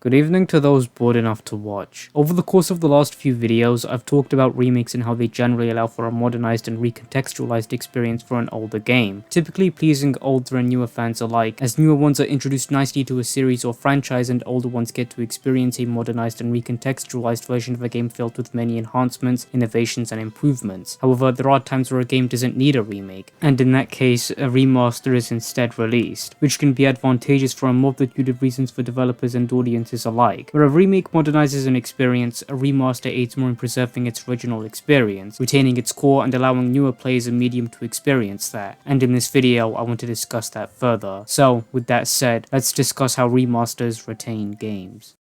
Good evening to those bored enough to watch. Over the course of the last few videos, I've talked about remakes and how they generally allow for a modernized and recontextualized experience for an older game, typically pleasing older and newer fans alike, as newer ones are introduced nicely to a series or franchise and older ones get to experience a modernized and recontextualized version of a game filled with many enhancements, innovations, and improvements. However, there are times where a game doesn't need a remake, and in that case, a remaster is instead released, which can be advantageous for a multitude of reasons for developers and audiences alike. Where a remake modernizes an experience, a remaster aids more in preserving its original experience, retaining its core and allowing newer players a medium to experience that. And in this video, I want to discuss that further. So, with that said, let's discuss how remasters retain games.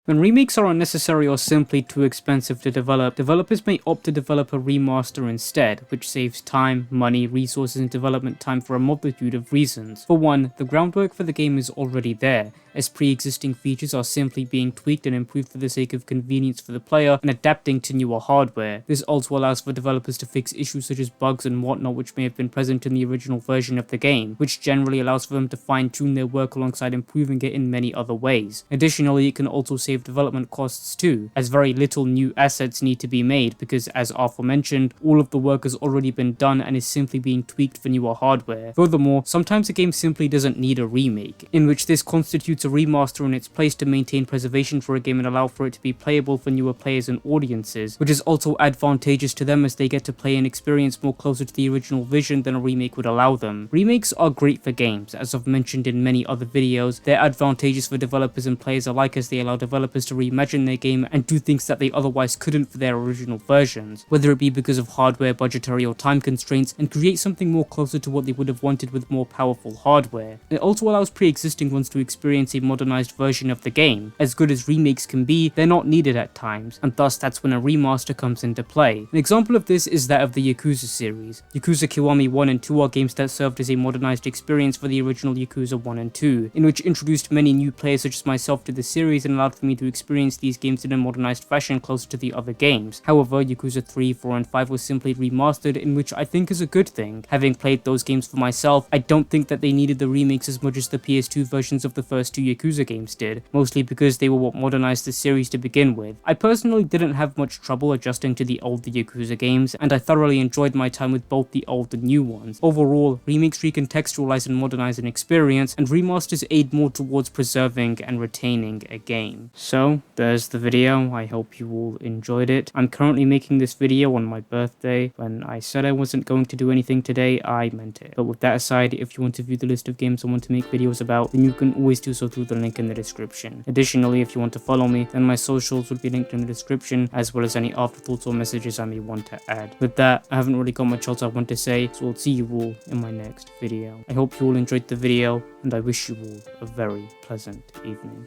When remakes are unnecessary or simply too expensive to develop, developers may opt to develop a remaster instead, which saves time, money, resources, and development time for a multitude of reasons. For one, the groundwork for the game is already there, as pre-existing features are simply being tweaked and improved for the sake of convenience for the player and adapting to newer hardware. This also allows for developers to fix issues such as bugs and whatnot which may have been present in the original version of the game, which generally allows for them to fine-tune their work alongside improving it in many other ways. Additionally, it can also save development costs too, as very little new assets need to be made because, as aforementioned, all of the work has already been done and is simply being tweaked for newer hardware. Furthermore, sometimes a game simply doesn't need a remake, in which this constitutes a remaster in its place to maintain preservation for a game and allow for it to be playable for newer players and audiences, which is also advantageous to them as they get to play an experience more closer to the original vision than a remake would allow them. Remakes are great for games, as I've mentioned in many other videos. They're advantageous for developers and players alike as they allow developers to reimagine their game and do things that they otherwise couldn't for their original versions, whether it be because of hardware, budgetary, or time constraints, and create something more closer to what they would have wanted with more powerful hardware. It also allows pre-existing ones to experience a modernized version of the game. As good as remakes can be, they're not needed at times, and thus that's when a remaster comes into play. An example of this is that of the Yakuza series. Yakuza Kiwami 1 and 2 are games that served as a modernized experience for the original Yakuza 1 and 2, in which introduced many new players such as myself to the series and allowed for me to experience these games in a modernized fashion closer to the other games. However, Yakuza 3, 4, and 5 was simply remastered, in which I think is a good thing. Having played those games for myself, I don't think that they needed the remakes as much as the PS2 versions of the first two Yakuza games did, mostly because they were what modernized the series to begin with. I personally didn't have much trouble adjusting to the older Yakuza games, and I thoroughly enjoyed my time with both the old and new ones. Overall, remakes recontextualize and modernize an experience, and remasters aid more towards preserving and retaining a game. So, there's the video. I hope you all enjoyed it. I'm currently making this video on my birthday. When I said I wasn't going to do anything today, I meant it. But with that aside, if you want to view the list of games I want to make videos about, then you can always do so through the link in the description. Additionally, if you want to follow me, then my socials will be linked in the description, as well as any afterthoughts or messages I may want to add. With that, I haven't really got much else I want to say, so I'll see you all in my next video. I hope you all enjoyed the video, and I wish you all a very pleasant evening.